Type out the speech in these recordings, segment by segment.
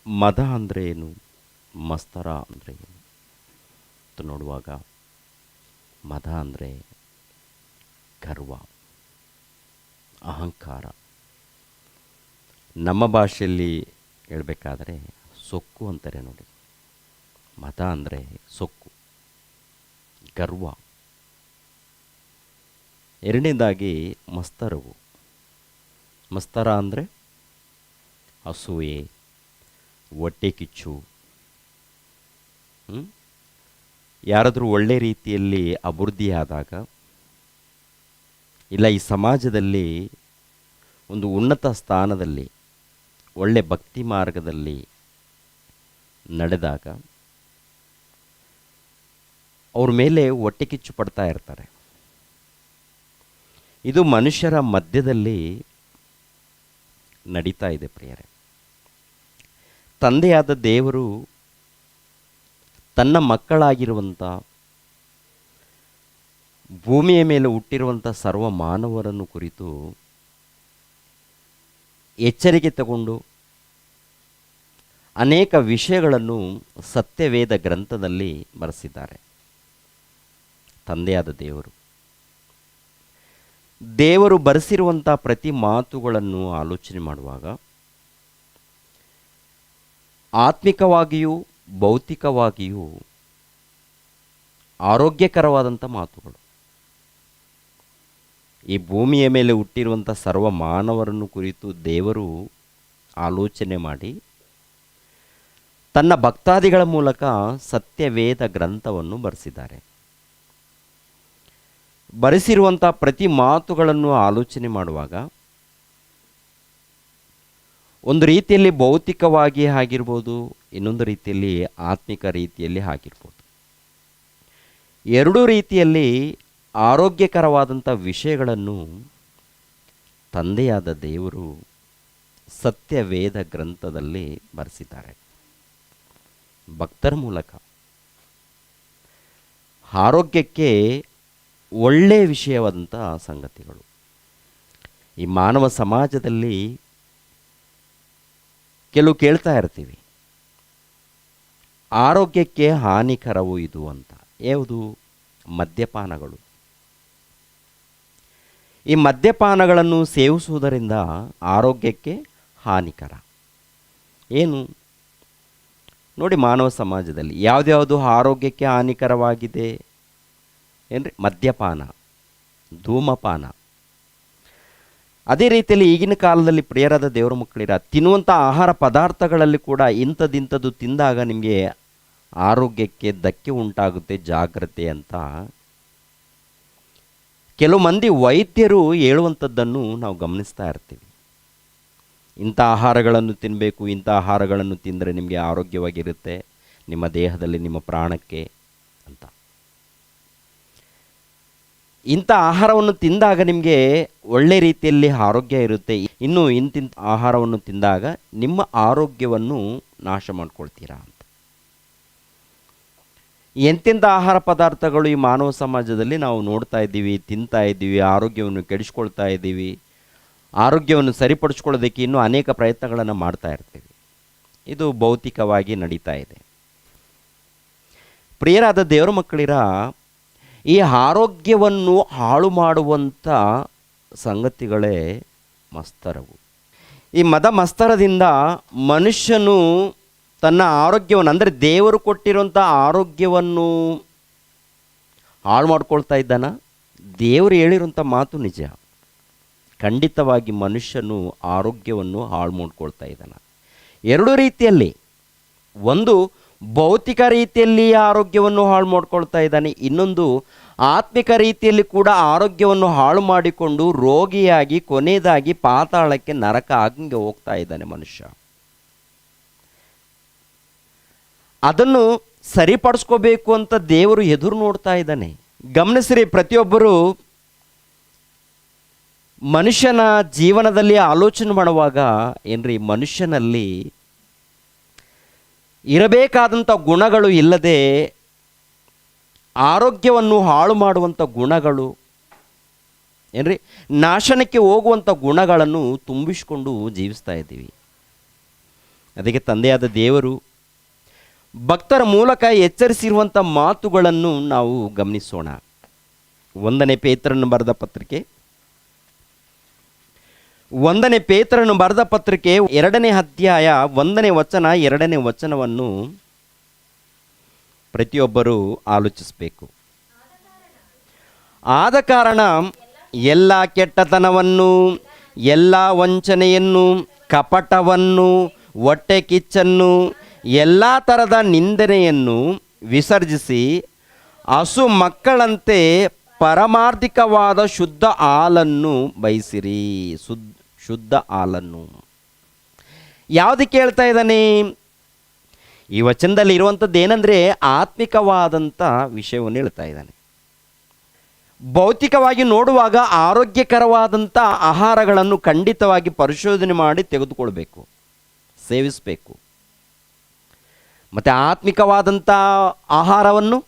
ಮದ ಅಂದರೆ ಏನು, ಮತ್ಸರ ಅಂದರೆ ಏನು ಅಂತ ನೋಡುವಾಗ, ಮದ ಅಂದರೆ ಗರ್ವ, ಅಹಂಕಾರ. ನಮ್ಮ ಭಾಷೆಯಲ್ಲಿ ಹೇಳಬೇಕಾದ್ರೆ ಸೊಕ್ಕು ಅಂತಾರೆ ನೋಡಿ. ಮದ ಅಂದರೆ ಸೊಕ್ಕು, ಗರ್ವ. ಎರಡನೇದಾಗಿ ಮತ್ಸರವು. ಮತ್ಸರ ಅಂದರೆ ಅಸೂಯೆ, ಹೊಟ್ಟೆ ಕಿಚ್ಚು. ಯಾರಾದರೂ ಒಳ್ಳೆ ರೀತಿಯಲ್ಲಿ ಅಭಿವೃದ್ಧಿಯಾದಾಗ, ಇಲ್ಲ ಈ ಸಮಾಜದಲ್ಲಿ ಒಂದು ಉನ್ನತ ಸ್ಥಾನದಲ್ಲಿ ಒಳ್ಳೆ ಭಕ್ತಿ ಮಾರ್ಗದಲ್ಲಿ ನಡೆದಾಗ ಅವ್ರ ಮೇಲೆ ಹೊಟ್ಟೆ ಕಿಚ್ಚು ಪಡ್ತಾ ಇರ್ತಾರೆ. ಇದು ಮನುಷ್ಯರ ಮಧ್ಯದಲ್ಲಿ ನಡೀತಾ ಇದೆ ಪ್ರಿಯರೇ. ತಂದೆಯಾದ ದೇವರು ತನ್ನ ಮಕ್ಕಳಾಗಿರುವಂಥ ಭೂಮಿಯ ಮೇಲೆ ಹುಟ್ಟಿರುವಂಥ ಸರ್ವ ಮಾನವರನ್ನು ಕುರಿತು ಎಚ್ಚರಿಕೆ ತಗೊಂಡು ಅನೇಕ ವಿಷಯಗಳನ್ನು ಸತ್ಯವೇದ ಗ್ರಂಥದಲ್ಲಿ ಬರೆಸಿದ್ದಾರೆ. ತಂದೆಯಾದ ದೇವರು ಬರೆಸಿರುವಂಥ ಪ್ರತಿ ಮಾತುಗಳನ್ನು ಆಲೋಚನೆ ಮಾಡುವಾಗ ಆತ್ಮಿಕವಾಗಿಯೂ ಭೌತಿಕವಾಗಿಯೂ ಆರೋಗ್ಯಕರವಾದಂಥ ಮಾತುಗಳು. ಈ ಭೂಮಿಯ ಮೇಲೆ ಹುಟ್ಟಿರುವಂಥ ಸರ್ವ ಮಾನವರನ್ನು ಕುರಿತು ದೇವರು ಆಲೋಚನೆ ಮಾಡಿ ತನ್ನ ಭಕ್ತಾದಿಗಳ ಮೂಲಕ ಸತ್ಯವೇದ ಗ್ರಂಥವನ್ನು ಬರೆಸಿದ್ದಾರೆ. ಬರೆಸಿರುವಂಥ ಪ್ರತಿ ಮಾತುಗಳನ್ನು ಆಲೋಚನೆ ಮಾಡುವಾಗ ಒಂದು ರೀತಿಯಲ್ಲಿ ಭೌತಿಕವಾಗಿ ಆಗಿರ್ಬೋದು, ಇನ್ನೊಂದು ರೀತಿಯಲ್ಲಿ ಆತ್ಮಿಕ ರೀತಿಯಲ್ಲಿ ಆಗಿರ್ಬೋದು. ಎರಡೂ ರೀತಿಯಲ್ಲಿ ಆರೋಗ್ಯಕರವಾದಂಥ ವಿಷಯಗಳನ್ನು ತಂದೆಯಾದ ದೇವರು ಸತ್ಯವೇದ ಗ್ರಂಥದಲ್ಲಿ ಬರೆಸಿದ್ದಾರೆ. ಭಕ್ತರ ಮೂಲಕ ಆರೋಗ್ಯಕ್ಕೆ ಒಳ್ಳೆಯ ವಿಷಯವಾದಂಥ ಸಂಗತಿಗಳು. ಈ ಮಾನವ ಸಮಾಜದಲ್ಲಿ ಕೆಲವು ಕೇಳ್ತಾ ಇರ್ತೀವಿ, ಆರೋಗ್ಯಕ್ಕೆ ಹಾನಿಕರವು ಇದು ಅಂತ. ಯಾವುದು? ಮದ್ಯಪಾನಗಳು. ಈ ಮದ್ಯಪಾನಗಳನ್ನು ಸೇವಿಸುವುದರಿಂದ ಆರೋಗ್ಯಕ್ಕೆ ಹಾನಿಕರ. ಏನು ನೋಡಿ, ಮಾನವ ಸಮಾಜದಲ್ಲಿ ಯಾವುದ್ಯಾವುದು ಆರೋಗ್ಯಕ್ಕೆ ಹಾನಿಕರವಾಗಿದೆ ಏನ್ರಿ? ಮದ್ಯಪಾನ, ಧೂಮಪಾನ. ಅದೇ ರೀತಿಯಲ್ಲಿ ಈಗಿನ ಕಾಲದಲ್ಲಿ ಪ್ರಿಯರಾದ ದೇವರ ಮಕ್ಕಳಿರ ತಿನ್ನುವಂಥ ಆಹಾರ ಪದಾರ್ಥಗಳಲ್ಲಿ ಕೂಡ ಇಂಥದ್ದು ತಿಂದಾಗ ನಿಮಗೆ ಆರೋಗ್ಯಕ್ಕೆ ಧಕ್ಕೆ ಉಂಟಾಗುತ್ತೆ, ಜಾಗ್ರತೆ ಅಂತ ಕೆಲವು ಮಂದಿ ವೈದ್ಯರು ಹೇಳುವಂಥದ್ದನ್ನು ನಾವು ಗಮನಿಸ್ತಾ ಇರ್ತೀವಿ. ಇಂಥ ಆಹಾರಗಳನ್ನು ತಿನ್ನಬೇಕು, ಇಂಥ ಆಹಾರಗಳನ್ನು ತಿಂದರೆ ನಿಮಗೆ ಆರೋಗ್ಯವಾಗಿರುತ್ತೆ, ನಿಮ್ಮ ದೇಹದಲ್ಲಿ, ನಿಮ್ಮ ಪ್ರಾಣಕ್ಕೆ ಅಂತ. ಇಂಥ ಆಹಾರವನ್ನು ತಿಂದಾಗ ನಿಮಗೆ ಒಳ್ಳೆ ರೀತಿಯಲ್ಲಿ ಆರೋಗ್ಯ ಇರುತ್ತೆ, ಇನ್ನು ಇಂತಿಂಥ ಆಹಾರವನ್ನು ತಿಂದಾಗ ನಿಮ್ಮ ಆರೋಗ್ಯವನ್ನು ನಾಶ ಮಾಡ್ಕೊಳ್ತೀರಾ ಅಂತ. ಎಂತೆಂಥ ಆಹಾರ ಪದಾರ್ಥಗಳು ಈ ಮಾನವ ಸಮಾಜದಲ್ಲಿ ನಾವು ನೋಡ್ತಾ ಇದ್ದೀವಿ, ತಿಂತಾ ಇದ್ದೀವಿ, ಆರೋಗ್ಯವನ್ನು ಕೆಡಿಸ್ಕೊಳ್ತಾ ಇದ್ದೀವಿ. ಆರೋಗ್ಯವನ್ನು ಸರಿಪಡಿಸ್ಕೊಳ್ಳೋದಕ್ಕೆ ಇನ್ನೂ ಅನೇಕ ಪ್ರಯತ್ನಗಳನ್ನು ಮಾಡ್ತಾ ಇರ್ತೀವಿ. ಇದು ಭೌತಿಕವಾಗಿ ನಡೀತಾ ಇದೆ. ಪ್ರಿಯರಾದ ದೇವರ ಮಕ್ಕಳಿರ, ಈ ಆರೋಗ್ಯವನ್ನು ಹಾಳು ಮಾಡುವಂಥ ಸಂಗತಿಗಳೇ ಮತ್ಸರವು. ಈ ಮತ್ಸರದಿಂದ ಮನುಷ್ಯನು ತನ್ನ ಆರೋಗ್ಯವನ್ನು, ಅಂದರೆ ದೇವರು ಕೊಟ್ಟಿರುವಂಥ ಆರೋಗ್ಯವನ್ನು ಹಾಳು ಮಾಡ್ಕೊಳ್ತಾ ಇದ್ದಾನ. ದೇವರು ಹೇಳಿರುವಂಥ ಮಾತು ನಿಜ. ಖಂಡಿತವಾಗಿ ಮನುಷ್ಯನು ಆರೋಗ್ಯವನ್ನು ಹಾಳು ಮಾಡ್ಕೊಳ್ತಾ ಇದ್ದಾನೆ. ಎರಡು ರೀತಿಯಲ್ಲಿ, ಒಂದು ಭೌತಿಕ ರೀತಿಯಲ್ಲಿ ಆರೋಗ್ಯವನ್ನು ಹಾಳು ಮಾಡ್ಕೊಳ್ತಾ ಇದ್ದಾನೆ, ಇನ್ನೊಂದು ಆತ್ಮಿಕ ರೀತಿಯಲ್ಲಿ ಕೂಡ ಆರೋಗ್ಯವನ್ನು ಹಾಳು ಮಾಡಿಕೊಂಡು ರೋಗಿಯಾಗಿ ಕೊನೆಯದಾಗಿ ಪಾತಾಳಕ್ಕೆ, ನರಕ ಹಂಗೆ ಹೋಗ್ತಾ ಇದ್ದಾನೆ ಮನುಷ್ಯ. ಅದನ್ನು ಸರಿಪಡಿಸ್ಕೋಬೇಕು ಅಂತ ದೇವರು ಎದುರು ನೋಡ್ತಾ ಇದ್ದಾನೆ. ಗಮನಿಸ್ರಿ, ಪ್ರತಿಯೊಬ್ಬರು ಮನುಷ್ಯನ ಜೀವನದಲ್ಲಿ ಆಲೋಚನೆ ಮಾಡುವಾಗ ಏನ್ರಿ, ಮನುಷ್ಯನಲ್ಲಿ ಇರಬೇಕಾದಂಥ ಗುಣಗಳು ಇಲ್ಲದೆ ಆರೋಗ್ಯವನ್ನು ಹಾಳು ಮಾಡುವಂಥ ಗುಣಗಳು ಏನ್ರಿ, ನಾಶನಕ್ಕೆ ಹೋಗುವಂಥ ಗುಣಗಳನ್ನು ತುಂಬಿಸಿಕೊಂಡು ಜೀವಿಸ್ತಾ ಇದ್ದೀವಿ. ಅದಕ್ಕೆ ತಂದೆಯಾದ ದೇವರು ಭಕ್ತರ ಮೂಲಕ ಎಚ್ಚರಿಸಿರುವಂಥ ಮಾತುಗಳನ್ನು ನಾವು ಗಮನಿಸೋಣ. 1 ಪೇತ್ರನು ಬರೆದ ಪತ್ರಿಕೆ 2ನೇ ಅಧ್ಯಾಯ 1ನೇ ವಚನ 2ನೇ ವಚನವನ್ನು ಪ್ರತಿಯೊಬ್ಬರೂ ಆಲೋಚಿಸಬೇಕು. ಆದ ಕಾರಣ ಎಲ್ಲ ಕೆಟ್ಟತನವನ್ನು, ಎಲ್ಲ ವಂಚನೆಯನ್ನು, ಕಪಟವನ್ನು, ಹೊಟ್ಟೆ ಕಿಚ್ಚನ್ನು, ಎಲ್ಲ ಥರದ ನಿಂದನೆಯನ್ನು ವಿಸರ್ಜಿಸಿ ಹಸು ಮಕ್ಕಳಂತೆ ಪರಮಾರ್ಥಿಕವಾದ ಶುದ್ಧ ಹಾಲನ್ನು ಬಯಸಿರಿ. ಶುದ್ಧ ಹಾಲನ್ನು ಯಾವುದಕ್ಕೆ ಹೇಳ್ತಾ ಇದ್ದಾನೆ? ಈ ವಚನದಲ್ಲಿ ಇರುವಂಥದ್ದು ಏನಂದರೆ ಆತ್ಮಿಕವಾದಂಥ ವಿಷಯವನ್ನು ಹೇಳ್ತಾ ಇದ್ದಾನೆ. ಭೌತಿಕವಾಗಿ ನೋಡುವಾಗ ಆರೋಗ್ಯಕರವಾದಂಥ ಆಹಾರಗಳನ್ನು ಖಂಡಿತವಾಗಿ ಪರಿಶೋಧನೆ ಮಾಡಿ ತೆಗೆದುಕೊಳ್ಬೇಕು, ಸೇವಿಸಬೇಕು. ಮತ್ತು ಆತ್ಮಿಕವಾದಂಥ ಆಹಾರವನ್ನು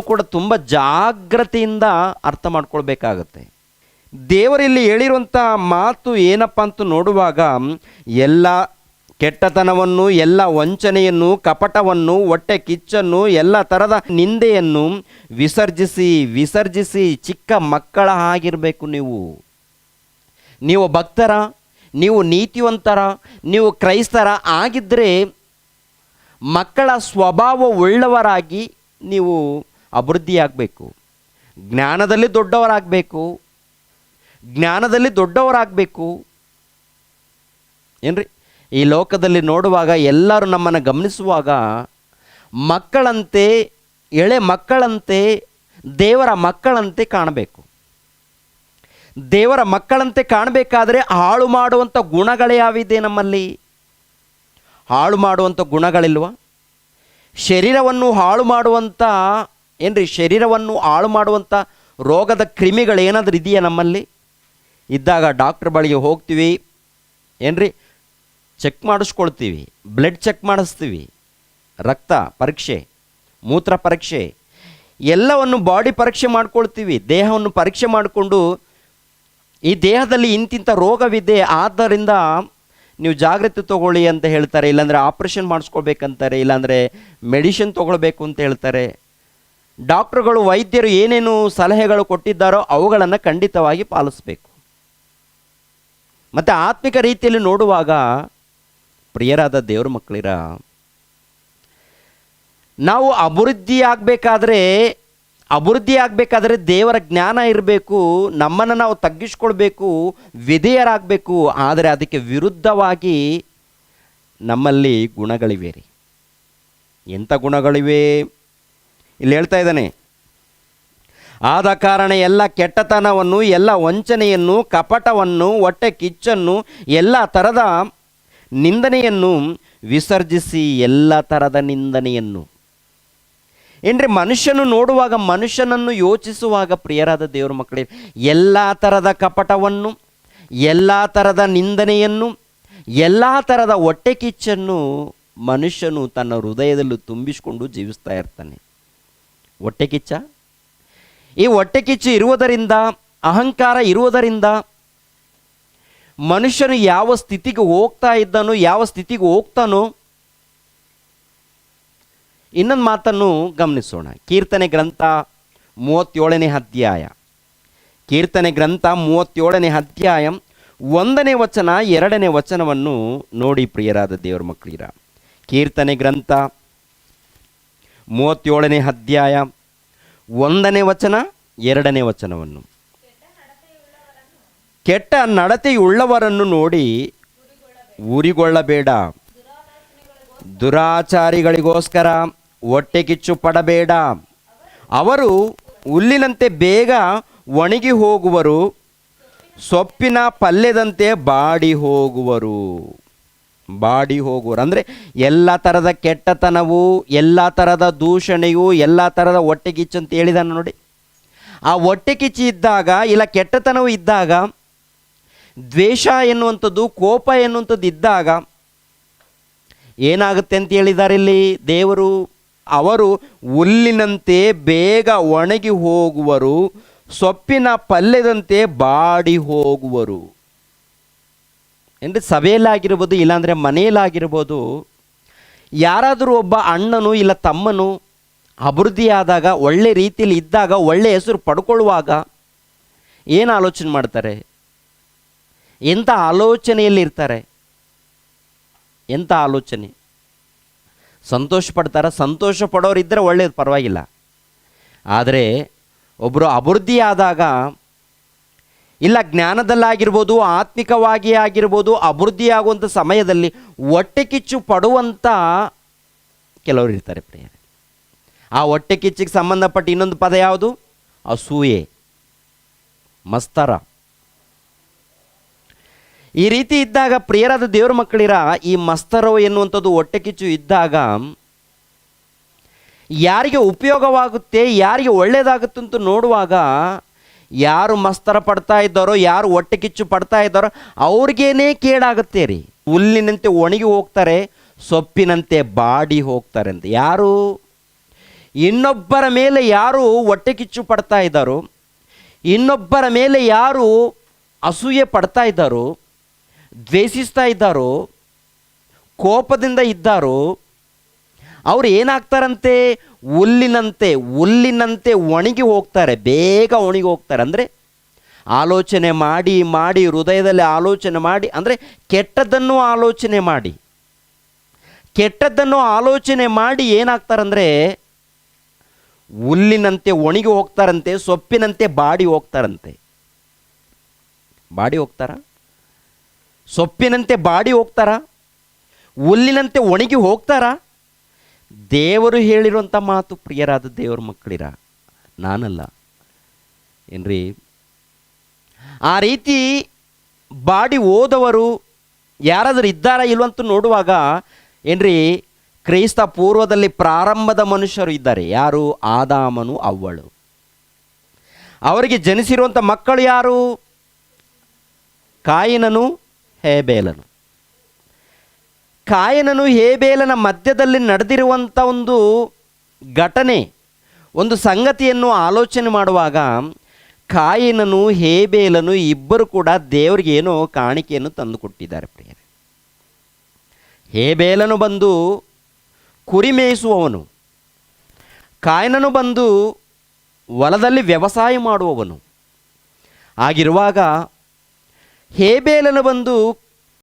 ಕೂಡ ತುಂಬ ಜಾಗ್ರತೆಯಿಂದ ಅರ್ಥ ಮಾಡ್ಕೊಳ್ಬೇಕಾಗತ್ತೆ. ದೇವರಲ್ಲಿ ಹೇಳಿರುವಂಥ ಮಾತು ಏನಪ್ಪ ಅಂತ ನೋಡುವಾಗ ಎಲ್ಲ ಕೆಟ್ಟತನವನ್ನು, ಎಲ್ಲ ವಂಚನೆಯನ್ನು, ಕಪಟವನ್ನು, ಹೊಟ್ಟೆ ಕಿಚ್ಚನ್ನು, ಎಲ್ಲ ಥರದ ನಿಂದೆಯನ್ನು ವಿಸರ್ಜಿಸಿ ಚಿಕ್ಕ ಮಕ್ಕಳ ಆಗಿರಬೇಕು. ನೀವು ಭಕ್ತರ, ನೀವು ನೀತಿವಂತರ, ನೀವು ಕ್ರೈಸ್ತರ ಆಗಿದ್ದರೆ ಮಕ್ಕಳ ಸ್ವಭಾವ ಉಳ್ಳವರಾಗಿ ನೀವು ಅಭಿವೃದ್ಧಿಯಾಗಬೇಕು. ಜ್ಞಾನದಲ್ಲಿ ದೊಡ್ಡವರಾಗಬೇಕು ಏನ್ರಿ? ಈ ಲೋಕದಲ್ಲಿ ನೋಡುವಾಗ ಎಲ್ಲರೂ ನಮ್ಮನ್ನು ಗಮನಿಸುವಾಗ ಮಕ್ಕಳಂತೆ, ಎಳೆ ಮಕ್ಕಳಂತೆ, ದೇವರ ಮಕ್ಕಳಂತೆ ಕಾಣಬೇಕು. ದೇವರ ಮಕ್ಕಳಂತೆ ಕಾಣಬೇಕಾದ್ರೆ ಹಾಳು ಮಾಡುವಂಥ ಗುಣಗಳೇ ಯಾವಿದೆ ನಮ್ಮಲ್ಲಿ? ಹಾಳು ಮಾಡುವಂಥ ಗುಣಗಳಿಲ್ವ? ಶರೀರವನ್ನು ಹಾಳು ಮಾಡುವಂಥ ಶರೀರವನ್ನು ಹಾಳು ಮಾಡುವಂಥ ರೋಗದ ಕ್ರಿಮಿಗಳೇನಾದರೂ ಇದೆಯಾ ನಮ್ಮಲ್ಲಿ? ಇದ್ದಾಗ ಡಾಕ್ಟ್ರ್ ಬಳಿಗೆ ಹೋಗ್ತೀವಿ ಚೆಕ್ ಮಾಡಿಸ್ಕೊಳ್ತೀವಿ, ಬ್ಲಡ್ ಚೆಕ್ ಮಾಡಿಸ್ತೀವಿ, ರಕ್ತ ಪರೀಕ್ಷೆ, ಮೂತ್ರ ಪರೀಕ್ಷೆ, ಎಲ್ಲವನ್ನು ಬಾಡಿ ಪರೀಕ್ಷೆ ಮಾಡ್ಕೊಳ್ತೀವಿ. ದೇಹವನ್ನು ಪರೀಕ್ಷೆ ಮಾಡಿಕೊಂಡು ಈ ದೇಹದಲ್ಲಿ ಇಂತಿಂಥ ರೋಗವಿದೆ, ಆದ್ದರಿಂದ ನೀವು ಜಾಗ್ರತೆ ತಗೊಳ್ಳಿ ಅಂತ ಹೇಳ್ತಾರೆ. ಇಲ್ಲಾಂದರೆ ಆಪ್ರೇಷನ್ ಮಾಡಿಸ್ಕೊಳ್ಬೇಕಂತಾರೆ, ಇಲ್ಲಾಂದರೆ ಮೆಡಿಸಿನ್ ತೊಗೊಳ್ಬೇಕು ಅಂತ ಹೇಳ್ತಾರೆ. ಡಾಕ್ಟ್ರುಗಳು, ವೈದ್ಯರು ಏನೇನು ಸಲಹೆಗಳು ಕೊಟ್ಟಿದ್ದಾರೋ ಅವುಗಳನ್ನು ಖಂಡಿತವಾಗಿ ಪಾಲಿಸಬೇಕು. ಮತ್ತು ಆತ್ಮಿಕ ರೀತಿಯಲ್ಲಿ ನೋಡುವಾಗ ಪ್ರಿಯರಾದ ದೇವರ ಮಕ್ಕಳಿರ, ನಾವು ಅಭಿವೃದ್ಧಿ ಆಗಬೇಕಾದ್ರೆ ದೇವರ ಜ್ಞಾನ ಇರಬೇಕು, ನಮ್ಮನ್ನು ನಾವು ತಗ್ಗಿಸ್ಕೊಳ್ಬೇಕು, ವಿಧೇಯರಾಗಬೇಕು. ಆದರೆ ಅದಕ್ಕೆ ವಿರುದ್ಧವಾಗಿ ನಮ್ಮಲ್ಲಿ ಗುಣಗಳಿವೆ ರೀ. ಎಂಥ ಗುಣಗಳಿವೆ ಇಲ್ಲಿ ಹೇಳ್ತಾ ಇದ್ದಾನೆ. ಆದ ಕಾರಣ ಎಲ್ಲ ಕೆಟ್ಟತನವನ್ನು, ಎಲ್ಲ ವಂಚನೆಯನ್ನು, ಕಪಟವನ್ನು, ಹೊಟ್ಟೆ ಕಿಚ್ಚನ್ನು, ಎಲ್ಲ ಥರದ ನಿಂದನೆಯನ್ನು ವಿಸರ್ಜಿಸಿ. ಎಲ್ಲ ಥರದ ನಿಂದನೆಯನ್ನು ಮನುಷ್ಯನು ನೋಡುವಾಗ, ಮನುಷ್ಯನನ್ನು ಯೋಚಿಸುವಾಗ ಪ್ರಿಯರಾದ ದೇವರ ಮಕ್ಕಳೇ, ಎಲ್ಲ ಥರದ ಕಪಟವನ್ನು, ಎಲ್ಲ ಥರದ ನಿಂದನೆಯನ್ನು, ಎಲ್ಲ ಥರದ ಹೊಟ್ಟೆ ಕಿಚ್ಚನ್ನು ಮನುಷ್ಯನು ತನ್ನ ಹೃದಯದಲ್ಲೂ ತುಂಬಿಸಿಕೊಂಡು ಜೀವಿಸ್ತಾ ಇರ್ತಾನೆ. ಹೊಟ್ಟೆ ಕಿಚ್ಚ, ಈ ಹೊಟ್ಟೆ ಕಿಚ್ಚು ಇರುವುದರಿಂದ, ಅಹಂಕಾರ ಇರುವುದರಿಂದ ಮನುಷ್ಯನು ಯಾವ ಸ್ಥಿತಿಗೆ ಹೋಗ್ತಾನೋ ಇನ್ನೊಂದು ಮಾತನ್ನು ಗಮನಿಸೋಣ. ಕೀರ್ತನೆ ಗ್ರಂಥ 37ನೇ ಅಧ್ಯಾಯ 1ನೇ ವಚನ 2ನೇ ವಚನವನ್ನು ನೋಡಿ ಪ್ರಿಯರಾದ ದೇವರ ಮಕ್ಕಳಿರ. ಕೀರ್ತನೆ ಗ್ರಂಥ 37ನೇ ಅಧ್ಯಾಯ 1ನೇ ವಚನ 2ನೇ ವಚನವನ್ನು. ಕೆಟ್ಟ ನಡತೆಯುಳ್ಳವರನ್ನು ನೋಡಿ ಊರಿಗೊಳ್ಳಬೇಡ, ದುರಾಚಾರಿಗಳಿಗೋಸ್ಕರ ಹೊಟ್ಟೆ ಕಿಚ್ಚು ಪಡಬೇಡ. ಅವರು ಹುಲ್ಲಿನಂತೆ ಬೇಗ ಒಣಗಿ ಹೋಗುವರು, ಸೊಪ್ಪಿನ ಪಲ್ಯದಂತೆ ಬಾಡಿ ಹೋಗುವರು. ಅಂದರೆ ಎಲ್ಲ ಥರದ ಕೆಟ್ಟತನವು, ಎಲ್ಲ ಥರದ ದೂಷಣೆಯು, ಎಲ್ಲ ಥರದ ಹೊಟ್ಟೆ ಕಿಚ್ಚು ಅಂತ ಹೇಳಿದಾನೆ ನೋಡಿ. ಆ ಹೊಟ್ಟೆ ಕಿಚ್ಚು ಇದ್ದಾಗ, ಇಲ್ಲ ಕೆಟ್ಟತನವು ಇದ್ದಾಗ, ದ್ವೇಷ ಎನ್ನುವಂಥದ್ದು, ಕೋಪ ಎನ್ನುವಂಥದ್ದು ಇದ್ದಾಗ ಏನಾಗುತ್ತೆ ಅಂತ ಹೇಳಿದ್ದಾರೆ ಇಲ್ಲಿ ದೇವರು. ಅವರು ಹುಲ್ಲಿನಂತೆ ಬೇಗ ಒಣಗಿ ಹೋಗುವರು, ಸೊಪ್ಪಿನ ಪಲ್ಯದಂತೆ ಬಾಡಿ ಹೋಗುವರು. ಅಂದರೆ ಸಭೆಯಲ್ಲಾಗಿರ್ಬೋದು, ಇಲ್ಲಾಂದರೆ ಮನೆಯಲ್ಲಾಗಿರ್ಬೋದು, ಯಾರಾದರೂ ಒಬ್ಬ ಅಣ್ಣನು ಇಲ್ಲ ತಮ್ಮನು ಅಭಿವೃದ್ಧಿಯಾದಾಗ, ಒಳ್ಳೆ ರೀತಿಯಲ್ಲಿ ಇದ್ದಾಗ, ಒಳ್ಳೆ ಹೆಸರು ಪಡ್ಕೊಳ್ಳುವಾಗ ಏನು ಆಲೋಚನೆ ಮಾಡ್ತಾರೆ? ಎಂಥ ಆಲೋಚನೆಯಲ್ಲಿರ್ತಾರೆ? ಎಂಥ ಆಲೋಚನೆ? ಸಂತೋಷ ಪಡ್ತಾರೆ. ಸಂತೋಷ ಪಡೋರಿದ್ದರೆ ಒಳ್ಳೆಯದು, ಪರವಾಗಿಲ್ಲ. ಆದರೆ ಒಬ್ಬರು ಅಭಿವೃದ್ಧಿಯಾದಾಗ, ಇಲ್ಲ ಜ್ಞಾನದಲ್ಲಾಗಿರ್ಬೋದು, ಆತ್ಮಿಕವಾಗಿ ಆಗಿರ್ಬೋದು, ಅಭಿವೃದ್ಧಿಯಾಗುವಂಥ ಸಮಯದಲ್ಲಿ ಹೊಟ್ಟೆ ಕಿಚ್ಚು ಪಡುವಂಥ ಕೆಲವರು ಇರ್ತಾರೆ ಪ್ರಿಯರೇ. ಆ ಹೊಟ್ಟೆ ಕಿಚ್ಚಿಗೆ ಸಂಬಂಧಪಟ್ಟ ಇನ್ನೊಂದು ಪದ ಯಾವುದು? ಅಸೂಯೆ, ಮಸ್ತರ. ಈ ರೀತಿ ಇದ್ದಾಗ ಪ್ರಿಯರಾದ ದೇವರ ಮಕ್ಕಳಿರ, ಈ ಮಸ್ತರವು ಎನ್ನುವಂಥದ್ದು ಹೊಟ್ಟೆ ಕಿಚ್ಚು ಇದ್ದಾಗ ಯಾರಿಗೆ ಉಪಯೋಗವಾಗುತ್ತೆ, ಯಾರಿಗೆ ಒಳ್ಳೆಯದಾಗುತ್ತೆ ಅಂತ ನೋಡುವಾಗ, ಯಾರು ಮಸ್ತರ ಪಡ್ತಾ ಇದ್ದಾರೋ, ಯಾರು ಹೊಟ್ಟೆ ಕಿಚ್ಚು ಪಡ್ತಾ ಇದ್ದಾರೋ ಅವ್ರಿಗೇನೇ ಕೇಡಾಗುತ್ತೆ ರೀ. ಹುಲ್ಲಿನಂತೆ ಒಣಗಿ ಹೋಗ್ತಾರೆ, ಸೊಪ್ಪಿನಂತೆ ಬಾಡಿ ಹೋಗ್ತಾರೆ ಅಂತ. ಯಾರು ಇನ್ನೊಬ್ಬರ ಮೇಲೆ ಯಾರು ಹೊಟ್ಟೆ ಕಿಚ್ಚು ಪಡ್ತಾ ಇದ್ದಾರೋ, ಇನ್ನೊಬ್ಬರ ಮೇಲೆ ಯಾರು ಅಸೂಯೆ ಪಡ್ತಾ ಇದ್ದಾರೋ, ದ್ವೇಷಿಸ್ತಾ ಇದ್ದಾರೋ, ಕೋಪದಿಂದ ಇದ್ದಾರೋ, ಅವ್ರು ಏನಾಗ್ತಾರಂತೆ? ಹುಲ್ಲಿನಂತೆ ಒಣಗಿ ಹೋಗ್ತಾರೆ, ಬೇಗ ಒಣಗಿ ಹೋಗ್ತಾರೆ. ಅಂದರೆ ಆಲೋಚನೆ ಮಾಡಿ ಮಾಡಿ, ಹೃದಯದಲ್ಲಿ ಆಲೋಚನೆ ಮಾಡಿ, ಅಂದರೆ ಕೆಟ್ಟದ್ದನ್ನು ಆಲೋಚನೆ ಮಾಡಿ ಏನಾಗ್ತಾರಂದರೆ ಹುಲ್ಲಿನಂತೆ ಒಣಗಿ ಹೋಗ್ತಾರಂತೆ, ಸೊಪ್ಪಿನಂತೆ ಬಾಡಿ ಹೋಗ್ತಾರಂತೆ. ಬಾಡಿ ಹೋಗ್ತಾರಾ? ಸೊಪ್ಪಿನಂತೆ ಬಾಡಿ ಹೋಗ್ತಾರಾ? ಹುಲ್ಲಿನಂತೆ ಒಣಗಿ ಹೋಗ್ತಾರಾ? ದೇವರು ಹೇಳಿರುವಂಥ ಮಾತು ಪ್ರಿಯರಾದ ದೇವರ ಮಕ್ಕಳಿರ, ನಾನಲ್ಲ ಏನ್ರಿ. ಆ ರೀತಿ ಬಾಡಿ ಹೋದವರು ಯಾರಾದರೂ ಇದ್ದಾರಾ ಇಲ್ವಂತ ನೋಡುವಾಗ ಏನ್ರಿ, ಕ್ರೈಸ್ತ ಪೂರ್ವದಲ್ಲಿ ಪ್ರಾರಂಭದ ಮನುಷ್ಯರು ಇದ್ದಾರೆ. ಯಾರು? ಆದಾಮನು ಅವ್ವಳು. ಅವರಿಗೆ ಜನಿಸಿರುವಂಥ ಮಕ್ಕಳು ಯಾರು? ಕಾಯಿನನು ಹೇಬೇಲನು. ಕಾಯಿನನು ಹೇಬೇಲನ ಮಧ್ಯದಲ್ಲಿ ನಡೆದಿರುವಂಥ ಒಂದು ಘಟನೆ, ಒಂದು ಸಂಗತಿಯನ್ನು ಆಲೋಚನೆ ಮಾಡುವಾಗ, ಕಾಯಿನನು ಹೇಬೇಲನು ಇಬ್ಬರು ಕೂಡ ದೇವರಿಗೆ ಏನೋ ಕಾಣಿಕೆಯನ್ನು ತಂದುಕೊಟ್ಟಿದ್ದಾರೆ ಪ್ರಿಯರೇ. ಹೇಬೇಲನು ಬಂದು ಕುರಿ ಮೇಯಿಸುವವನು, ಕಾಯಿನನು ಬಂದು ಹೊಲದಲ್ಲಿ ವ್ಯವಸಾಯ ಮಾಡುವವನು. ಆಗಿರುವಾಗ ಹೇಬೇಲನು ಬಂದು